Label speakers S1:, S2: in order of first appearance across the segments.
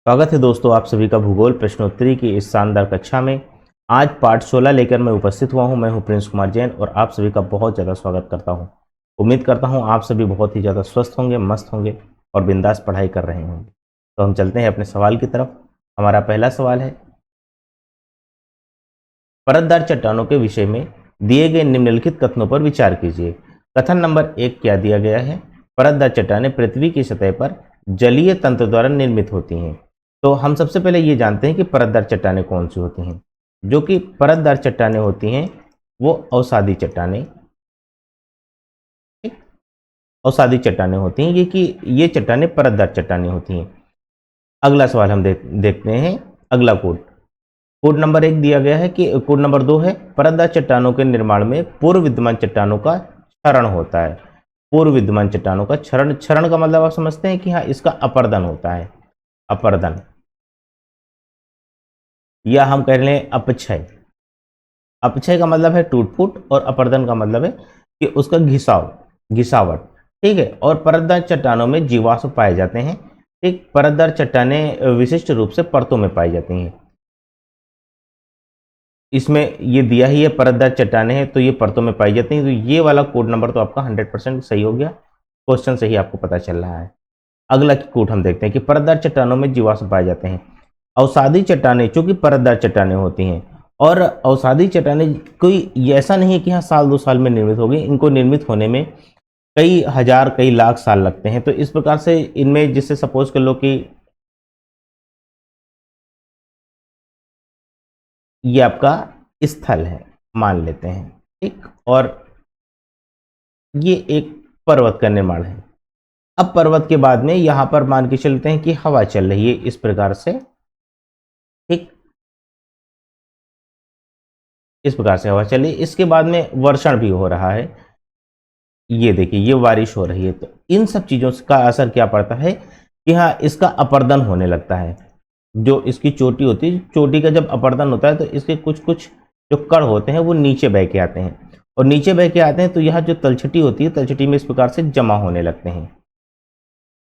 S1: स्वागत है दोस्तों आप सभी का भूगोल प्रश्नोत्तरी की इस शानदार कक्षा में। आज पार्ट 16 लेकर मैं उपस्थित हुआ हूं। मैं हूं प्रिंस कुमार जैन और आप सभी का बहुत ज़्यादा स्वागत करता हूं। उम्मीद करता हूं आप सभी बहुत ही ज़्यादा स्वस्थ होंगे, मस्त होंगे और बिंदास पढ़ाई कर रहे होंगे। तो हम चलते हैं अपने सवाल की तरफ। हमारा पहला सवाल है, परतदार चट्टानों के विषय में दिए गए निम्नलिखित कथनों पर विचार कीजिए। कथन नंबर 1 क्या दिया गया है? परतदार चट्टानें पृथ्वी की सतह पर जलीय तंत्र द्वारा निर्मित होती हैं। तो हम सबसे पहले ये जानते हैं कि परतदार चट्टानें कौन सी होती हैं। जो कि परतदार चट्टानें होती हैं वो अवसादी चट्टानें, अवसादी चट्टानें होती हैं। ये चट्टानें परतदार चट्टानें होती हैं। अगला सवाल हम देखते हैं। अगला कोड नंबर 1 दिया गया है कि कोड नंबर 2 है, परतदार चट्टानों के निर्माण में पूर्व विद्यमान चट्टानों का क्षरण होता है। पूर्व विद्यमान चट्टानों का क्षरण, क्षरण का मतलब आप समझते हैं कि हाँ, इसका अपरदन होता है। अपरदन या हम कह लें अपक्षय। अपक्षय का मतलब है टूट फूट और अपरदन का मतलब है कि उसका घिसावट। ठीक है। और परतदार चट्टानों में जीवाश्म पाए जाते हैं। ठीक, परतदार चट्टानें विशिष्ट रूप से परतों में पाई जाती हैं। इसमें ये दिया ही है परतदार चट्टानें हैं तो ये परतों में पाई जाती हैं। तो ये वाला कोड नंबर तो आपका 100% सही हो गया। क्वेश्चन से ही आपको पता चल रहा है। अगला कोड हम देखते हैं कि परतदार चट्टानों में जीवाश्म पाए जाते हैं। अवसादी चट्टानें चूंकि परतदार चट्टानें होती हैं और अवसादी चट्टानें कोई ऐसा नहीं है कि हाँ साल 2 साल में निर्मित होगी। इनको निर्मित होने में कई हजार कई लाख साल लगते हैं। तो इस प्रकार से इनमें जिससे सपोज कर लो कि ये आपका स्थल है मान लेते हैं। ठीक, और ये एक पर्वत का निर्माण है। अब पर्वत के बाद में यहां पर मान के चलते हैं कि हवा चल रही है इस प्रकार से। ठीक, इस प्रकार से हवा चली। इसके बाद में वर्षण भी हो रहा है। ये देखिए ये बारिश हो रही है। तो इन सब चीजों का असर क्या पड़ता है कि हाँ इसका अपरदन होने लगता है। जो इसकी चोटी होती है, चोटी का जब अपरदन होता है तो इसके कुछ कुछ जो कण होते हैं वो नीचे बह के आते हैं। और नीचे बह के आते हैं तो यहाँ जो तलछटी होती है, तलछटी में इस प्रकार से जमा होने लगते हैं।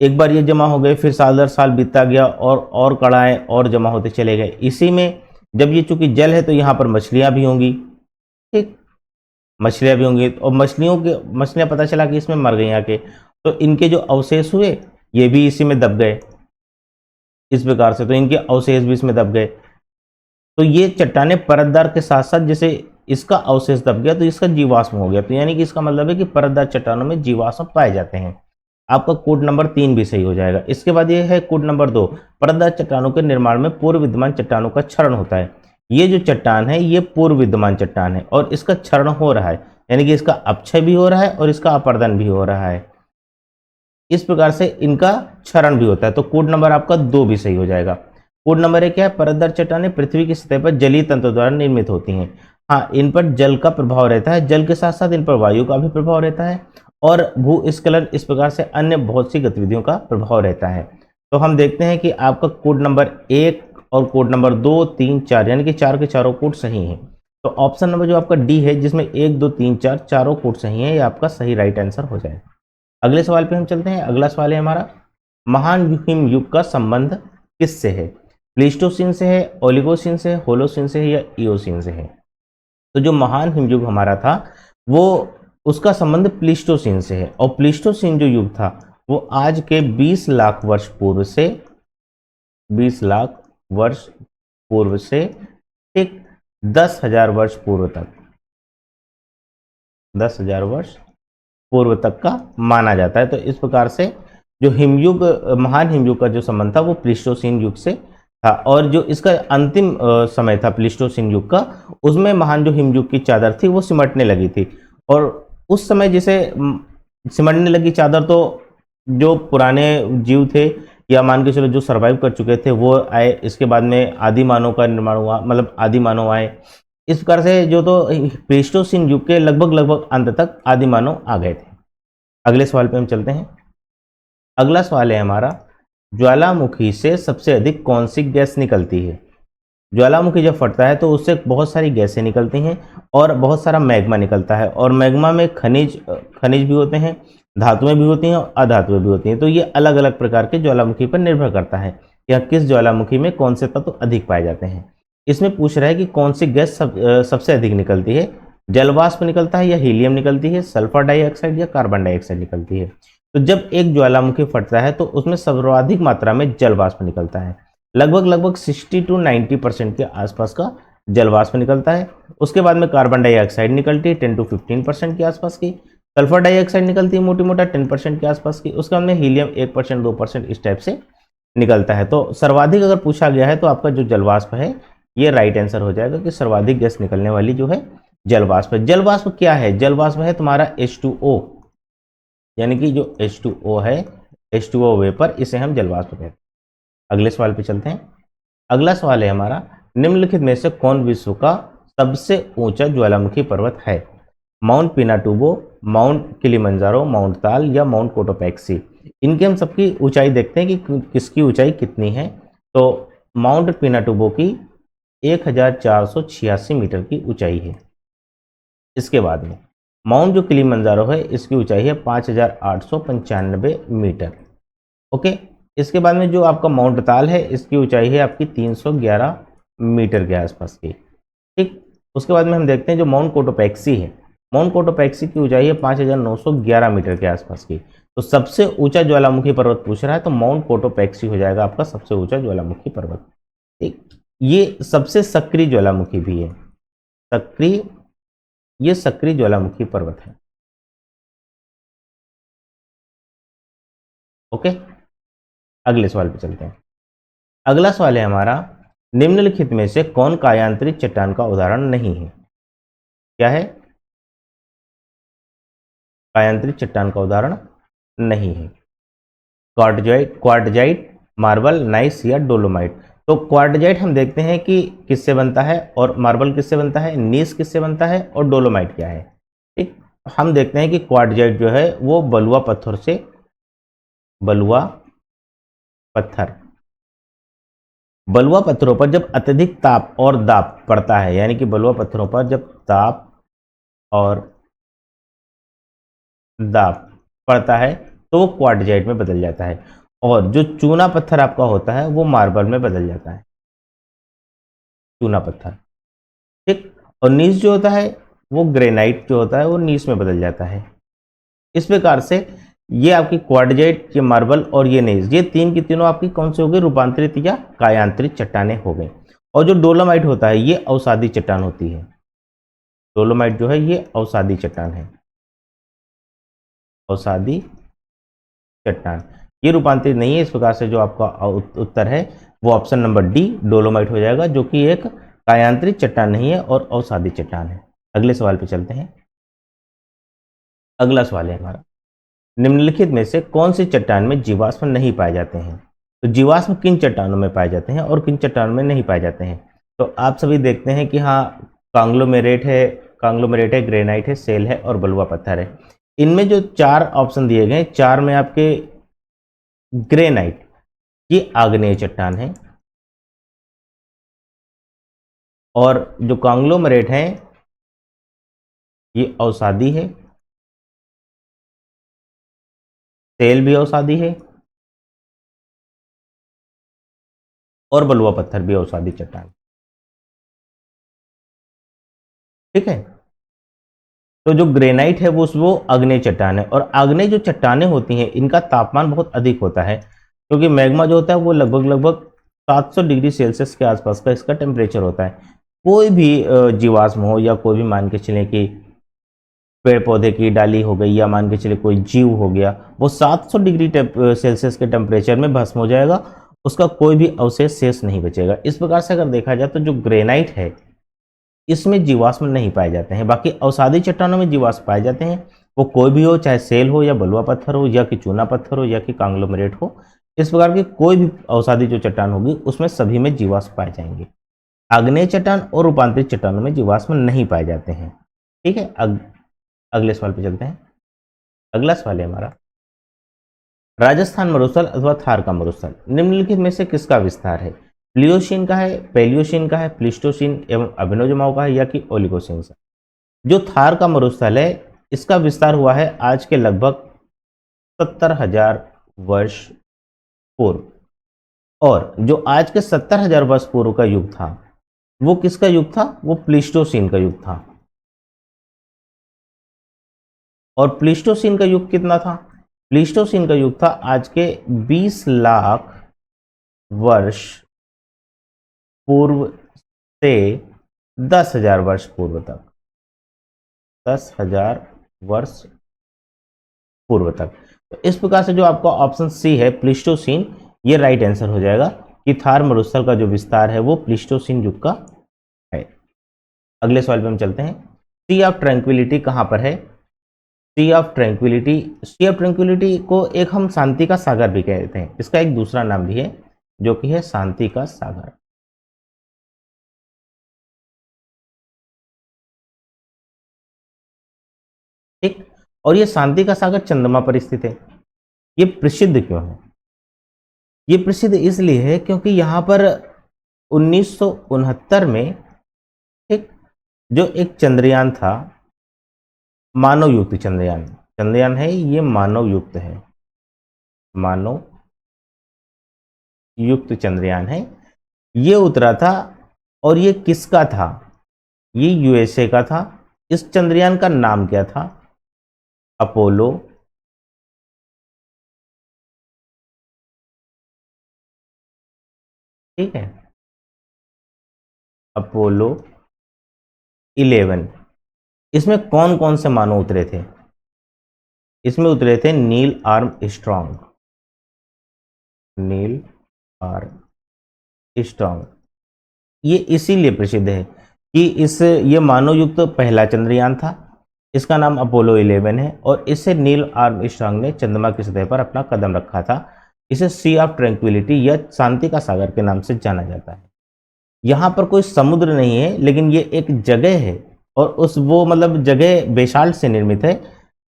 S1: एक बार ये जमा हो गए, फिर साल दर साल बीतता गया और कड़ाएं और जमा होते चले गए। इसी में जब ये चूंकि जल है तो यहाँ पर मछलियां भी होंगी। ठीक, मछलियां भी होंगी और मछलियां पता चला कि इसमें मर गई आके, तो इनके जो अवशेष हुए ये भी इसी में दब गए इस प्रकार से। तो इनके अवशेष भी इसमें दब गए। तो ये चट्टानें परतदार के साथ साथ जैसे इसका अवशेष दब गया तो इसका जीवाश्म हो गया। तो यानी कि इसका मतलब है कि परतदार चट्टानों में जीवाश्म पाए जाते हैं। आपका कोड नंबर 3 भी सही हो जाएगा। इसके बाद ये है कोड नंबर 2, परतदार चट्टानों के निर्माण में पूर्व विद्यमान चट्टानों का क्षरण होता है। ये जो चट्टान है ये पूर्व विद्यमान चट्टान है और इसका क्षरण हो रहा है, यानी कि इसका अपक्षय भी हो रहा है और इसका अपरदन भी हो रहा है। इस प्रकार से इनका क्षरण भी होता है। तो कोड नंबर आपका 2 भी सही हो जाएगा। कोड नंबर 1 क्या है? परतदार चट्टानें पृथ्वी की सतह पर जलीय तंत्र द्वारा निर्मित होती हैं। हाँ, इन पर जल का प्रभाव रहता है, जल के साथ साथ इन पर वायु का भी प्रभाव रहता है और भूस्खलन इस प्रकार से अन्य बहुत सी गतिविधियों का प्रभाव रहता है। तो हम देखते हैं कि आपका कोड नंबर 1 और कोड नंबर 2, 3, 4 यानी कि 4 के चारों कोड सही हैं। तो ऑप्शन नंबर जो आपका डी है जिसमें 1, 2, 3, 4 चारों कोड सही हैं, ये आपका सही राइट आंसर हो जाएगा। अगले सवाल पे हम चलते हैं। अगला सवाल है हमारा, महान हिमयुग का संबंध किससे है? प्लीस्टोसीन से है, ओलिगोसीन से है, होलोसीन से है या इओसीन से है? तो जो महान हिमयुग हमारा था वो उसका संबंध प्लीस्टोसीन से है। और प्लीस्टोसीन जो युग था वो आज के 20 लाख वर्ष पूर्व से 20 लाख वर्ष पूर्व से ठीक 10,000 वर्ष पूर्व तक 10,000 वर्ष पूर्व तक का माना जाता है। तो इस प्रकार से जो हिमयुग, महान हिमयुग का जो संबंध था वो प्लीस्टोसीन युग से था। और जो इसका अंतिम समय था प्लीस्टोसीन युग का, उसमें महान जो हिमयुग की चादर थी वो सिमटने लगी थी। और उस समय जैसे सिमटने लगी चादर तो जो पुराने जीव थे या मान के चलो जो सर्वाइव कर चुके थे वो आए। इसके बाद में आदि मानव का निर्माण हुआ, मतलब आदि मानव आए। इस प्रकार से जो तो प्लीस्टोसीन युग के लगभग अंत तक आदि मानव आ गए थे। अगले सवाल पे हम चलते हैं। अगला सवाल है हमारा, ज्वालामुखी से सबसे अधिक कौन सी गैस निकलती है? ज्वालामुखी जब फटता है तो उससे बहुत सारी गैसें निकलती हैं और बहुत सारा मैग्मा निकलता है। और मैग्मा में खनिज भी होते हैं, धातुएं भी होती हैं और अधातुएं भी होती हैं। तो ये अलग अलग प्रकार के ज्वालामुखी पर निर्भर करता है। या किस ज्वालामुखी में कौन से तत्व अधिक पाए जाते हैं। इसमें पूछ रहा है कि कौन सी गैस सबसे अधिक निकलती है, जलवाष्प निकलता है या हीलियम निकलती है, सल्फर डाइऑक्साइड या कार्बन डाइऑक्साइड निकलती है। तो जब एक ज्वालामुखी फटता है तो उसमें सर्वाधिक मात्रा में जलवाष्प निकलता है, लगभग 60 to 90% के आसपास का जलवाष्प निकलता है। उसके बाद में कार्बन डाइऑक्साइड निकलती है 10 to 15% के आसपास की, सल्फर डाइऑक्साइड निकलती है मोटी मोटा 10% के आसपास की, उसके बाद में हीलियम 1% 2% इस टाइप से निकलता है। तो सर्वाधिक अगर पूछा गया है तो आपका जो जलवाष्प है ये राइट आंसर हो जाएगा कि सर्वाधिक गैस निकलने वाली जो है जलवाष्प है। जलवाष्प क्या है? जलवाष्प है तुम्हारा H2O, यानी कि जो H2O है, H2O वेपर, इसे हम जलवाष्प कहते हैं। अगले सवाल पे चलते हैं। अगला सवाल है हमारा, निम्नलिखित में से कौन विश्व का सबसे ऊंचा ज्वालामुखी पर्वत है? Mount Pinatubo, mount Kilimanjaro, mount ताल या माउंट कोटोपैक्सी। इनकी हम सबकी ऊंचाई देखते हैं कि किसकी ऊंचाई कितनी है। तो माउंट पिनाटुबो की 1486 मीटर की ऊंचाई है। इसके बाद में माउंट जो किलिमंजारो है इसकी ऊंचाई है 5895 मीटर। ओके, इसके बाद में जो आपका माउंट ताल है इसकी ऊंचाई है आपकी 311 मीटर के आसपास की। ठीक, उसके बाद में हम देखते हैं जो माउंट कोटोपैक्सी है, माउंट कोटोपैक्सी की ऊंचाई है 5911 मीटर के आसपास की। तो सबसे ऊंचा ज्वालामुखी पर्वत पूछ रहा है तो माउंट कोटोपैक्सी हो जाएगा आपका सबसे ऊंचा ज्वालामुखी पर्वत। ठीक, ये सबसे सक्रिय ज्वालामुखी भी है, सक्रिय, ये सक्रिय ज्वालामुखी पर्वत है। ओके, अगले सवाल पे चलते हैं। अगला सवाल है हमारा, निम्नलिखित में से कौन कायांतरित चट्टान का उदाहरण नहीं है? क्या है? कायांतरित चट्टान का उदाहरण नहीं है। क्वार्टजाइट, मार्बल, नाइस या डोलोमाइट। तो क्वार्टजाइट हम देखते हैं कि किससे बनता है, और मार्बल किससे बनता है, नीस किससे बनता है, और डोलोमाइट क्या है। ठीक, हम देखते हैं कि क्वार्टजाइट जो है वो बलुआ पत्थर से, बलुआ पत्थर, बलुआ पत्थरों पर जब अत्यधिक ताप और दाब पड़ता है, यानी कि बलुआ पत्थरों पर जब ताप और दाब पड़ता है तो वो क्वार्टजाइट में बदल जाता है, और जो चूना पत्थर आपका होता है वो मार्बल में बदल जाता है, चूना पत्थर। ठीक, और नीस जो होता है वो ग्रेनाइट जो होता है वो नीस में बदल जाता है। इस प्रकार से ये आपकी क्वार्टजाइट, ये मार्बल और ये नीस, ये तीन की तीनों आपकी कौन से हो गई, रूपांतरित या कायांतरित चट्टानें हो गई। और जो डोलोमाइट होता है ये अवसादी चट्टान होती है। डोलोमाइट जो है ये अवसादी चट्टान है, अवसादी चट्टान, ये रूपांतरित नहीं है। इस प्रकार से जो आपका उत्तर है वो ऑप्शन नंबर डी डोलोमाइट हो जाएगा, जो कि एक कायांतरित चट्टान नहीं है और अवसादी चट्टान है। अगले सवाल पे चलते हैं। अगला सवाल है हमारा, निम्नलिखित में से कौन सी चट्टान में जीवाश्म नहीं पाए जाते हैं? तो जीवाश्म किन चट्टानों में पाए जाते हैं और किन चट्टानों में नहीं पाए जाते हैं? तो आप सभी देखते हैं कि हाँ, कांग्लोमेरेट है, कांग्लोमेरेट है, ग्रेनाइट है, सेल है और बलुआ पत्थर है। इनमें जो चार ऑप्शन दिए गए, चार में आपके ग्रेनाइट ये आग्नेय चट्टान है, और जो कांग्लोमरेट है ये अवसादी है, सेल भी अवसादी है, और बलुआ पत्थर भी अवसादी चट्टान। ठीक है, तो जो ग्रेनाइट है वो आग्नेय चट्टान है, और आग्नेय जो चट्टानें होती हैं इनका तापमान बहुत अधिक होता है, क्योंकि मैग्मा जो होता है वो लगभग 700 डिग्री सेल्सियस के आसपास का इसका टेम्परेचर होता है। कोई भी जीवाश्म हो या कोई भी, मान के चलें कि पेड़ पौधे की डाली हो गई या मान के चले कोई जीव हो गया, वो 700 डिग्री सेल्सियस के टेम्परेचर में भस्म हो जाएगा, उसका कोई भी अवशेष शेष नहीं बचेगा। इस प्रकार से अगर देखा जाए तो जो ग्रेनाइट है इसमें जीवाश्म नहीं पाए जाते हैं। बाकी अवसादी चट्टानों में जीवाश्म पाए जाते हैं, वो कोई भी हो, चाहे सेल हो या बलुआ पत्थर हो या कि चूना पत्थर हो या कि कांग्लोमरेट हो। इस प्रकार की कोई भी अवसादी जो चट्टान होगी उसमें सभी में जीवाश्म पाए जाएंगे। आग्नेय चट्टान और रूपांतरित चट्टानों में जीवाश्म नहीं पाए जाते हैं। ठीक है, अगले सवाल पे चलते हैं। अगला सवाल है हमारा, राजस्थान मरुस्थल अथवा थार का मरुस्थल निम्नलिखित में से किसका विस्तार है? प्लियोसीन का है, पेलियोसीन का है, प्लिस्टोसीन एवं अभिनवजुमाओ का है या कि ओलिगोसीन का? जो थार का मरुस्थल है इसका विस्तार हुआ है आज के लगभग 70,000 वर्ष पूर्व, और जो आज के 70,000 वर्ष पूर्व का युग था वो किसका युग था? वो प्लीस्टोसीन का युग था। और प्लीस्टोसीन का युग कितना था? प्लीस्टोसीन का युग था आज के 20 लाख वर्ष पूर्व से 10,000 वर्ष पूर्व तक, 10,000 वर्ष पूर्व तक। तो इस प्रकार से जो आपका ऑप्शन सी है प्लीस्टोसीन, ये राइट आंसर हो जाएगा कि थार मरुस्थल का जो विस्तार है वो प्लीस्टोसीन युग का है। अगले सवाल पे हम चलते हैं। सी ऑफ ट्रैंक्विलिटी कहां पर है? Sea of tranquility, sea of tranquility को एक हम शांति का सागर भी कहते हैं, इसका एक दूसरा नाम भी है जो कि है शांति का सागर। ठीक, और ये शांति का सागर चंद्रमा पर स्थित है। ये प्रसिद्ध क्यों है? ये प्रसिद्ध इसलिए है क्योंकि यहां पर 1969 में, ठीक, जो एक चंद्रयान था, मानव युक्त चंद्रयान, चंद्रयान है ये मानव युक्त है, मानव युक्त चंद्रयान है, ये उतरा था। और ये किसका था? ये यूएसए का था। इस चंद्रयान का नाम क्या था? अपोलो, ठीक है, अपोलो 11। इसमें कौन कौन से मानव उतरे थे? इसमें उतरे थे नील आर्मस्ट्रॉन्ग, नील आर्मस्ट्रॉन्ग। ये इसीलिए प्रसिद्ध है कि ये मानव युक्त पहला चंद्रयान था, इसका नाम अपोलो 11 है, और इससे नील आर्मस्ट्रॉन्ग ने चंद्रमा की सतह पर अपना कदम रखा था। इसे सी ऑफ ट्रैंक्विलिटी या शांति का सागर के नाम से जाना जाता है। यहाँ पर कोई समुद्र नहीं है, लेकिन ये एक जगह है, और उस वो मतलब जगह बेसाल्ट से निर्मित है,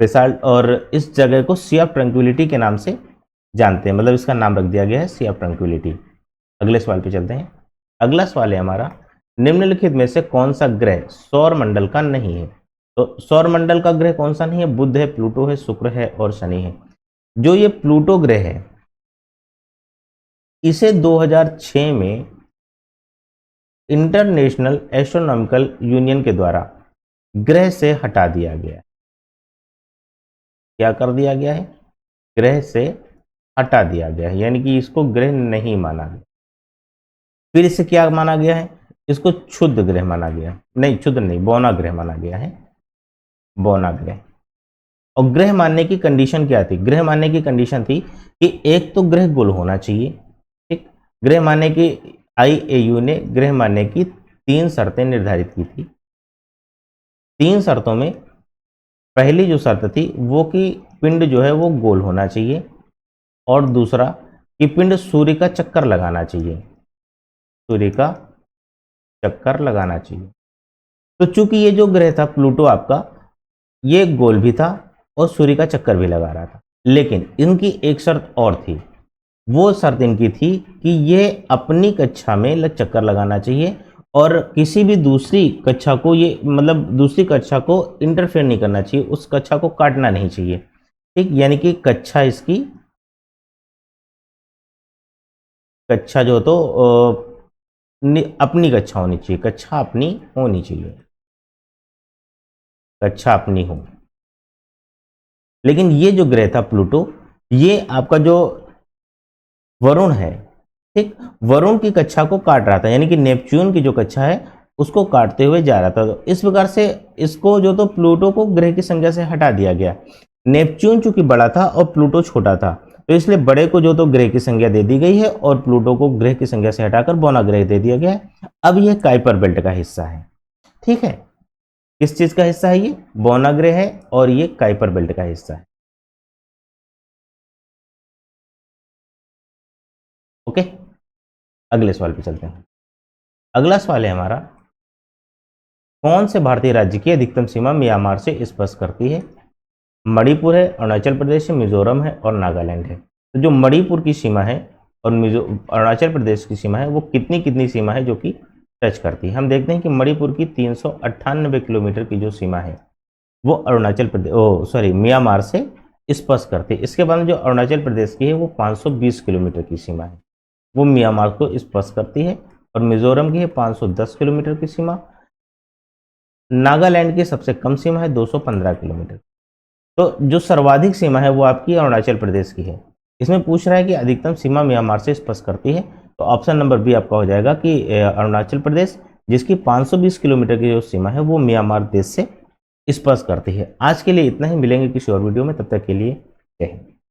S1: बेसाल्ट, और इस जगह को सी ऑफ ट्रैंक्विलिटी के नाम से जानते हैं, मतलब इसका नाम रख दिया गया है सी ऑफ ट्रैंक्विलिटी। अगले सवाल पे चलते हैं। अगला सवाल है हमारा, निम्नलिखित में से कौन सा ग्रह सौर मंडल का नहीं है? तो सौर मंडल का ग्रह कौन सा नहीं है? बुध है, प्लूटो है, शुक्र है और शनि है। जो ये प्लूटो ग्रह है, इसे 2006 में इंटरनेशनल एस्ट्रोनॉमिकल यूनियन के द्वारा ग्रह से हटा दिया गया है। क्या कर दिया गया है? ग्रह से हटा दिया गया है, यानी कि इसको ग्रह नहीं माना गया। फिर इसे क्या माना गया है? इसको क्षुद्र ग्रह माना गया, नहीं क्षुद्र नहीं, बौना ग्रह माना गया है, बौना ग्रह। और ग्रह मानने की कंडीशन क्या थी? ग्रह मानने की कंडीशन थी कि एक तो ग्रह गोल होना चाहिए, ठीक। ग्रह मानने की आईएयू ने ग्रह मानने की 3 शर्तें निर्धारित की थी। 3 शर्तों में पहली जो शर्त थी वो कि पिंड जो है वो गोल होना चाहिए, और दूसरा कि पिंड सूर्य का चक्कर लगाना चाहिए, सूर्य का चक्कर लगाना चाहिए। तो चूंकि ये जो ग्रह था प्लूटो आपका, ये गोल भी था और सूर्य का चक्कर भी लगा रहा था, लेकिन इनकी एक शर्त और थी। वो शर्त इनकी थी कि ये अपनी कक्षा में चक्कर लगाना चाहिए, और किसी भी दूसरी कक्षा को, ये मतलब दूसरी कक्षा को इंटरफेयर नहीं करना चाहिए, उस कक्षा को काटना नहीं चाहिए, ठीक। यानी कि कक्षा इसकी, कक्षा जो तो अपनी कक्षा होनी चाहिए, कक्षा अपनी होनी चाहिए, कक्षा अपनी हो। लेकिन ये जो ग्रह था प्लूटो, ये आपका जो वरुण है, ठीक, वरुण की कक्षा को काट रहा था, यानी कि नेपच्यून की जो कक्षा है उसको काटते हुए जा रहा था। तो इस प्रकार से इसको जो तो प्लूटो को ग्रह की संज्ञा से हटा दिया गया। नेपच्यून चूंकि बड़ा था और प्लूटो छोटा था, तो इसलिए बड़े को जो तो ग्रह की संज्ञा दे दी गई है, और प्लूटो को ग्रह की संज्ञा से हटाकर बौना ग्रह दे दिया गया है। अब यह काइपर बेल्ट का हिस्सा है, ठीक है। किस चीज का हिस्सा है? ये बौना ग्रह है, और ये काइपर बेल्ट का हिस्सा है। ओके, अगले सवाल पे चलते हैं। अगला सवाल है हमारा, कौन से भारतीय राज्य की अधिकतम सीमा म्यांमार से स्पर्श करती है? मणिपुर है, अरुणाचल प्रदेश है, मिजोरम है और नागालैंड है। तो जो मणिपुर की सीमा है और अरुणाचल प्रदेश की सीमा है, वो कितनी कितनी सीमा है जो कि टच करती है? हम देखते हैं कि मणिपुर की 398 किलोमीटर की जो सीमा है वो अरुणाचल प्रदेश म्यांमार से स्पर्श करती है। इसके बाद जो अरुणाचल प्रदेश की है वो 520 किलोमीटर की सीमा है। वो म्यांमार को स्पर्श करती है। और मिजोरम की है 510 किलोमीटर की सीमा। नागालैंड की सबसे कम सीमा है 215 किलोमीटर। तो जो सर्वाधिक सीमा है वो आपकी अरुणाचल प्रदेश की है। इसमें पूछ रहा है कि अधिकतम सीमा म्यांमार से स्पर्श करती है, तो ऑप्शन नंबर बी आपका हो जाएगा कि अरुणाचल प्रदेश, जिसकी 520 किलोमीटर की जो सीमा है वो म्यांमार देश से स्पर्श करती है। आज के लिए इतना ही, मिलेंगे किसी और वीडियो में, तब तक के लिए जय हिंद।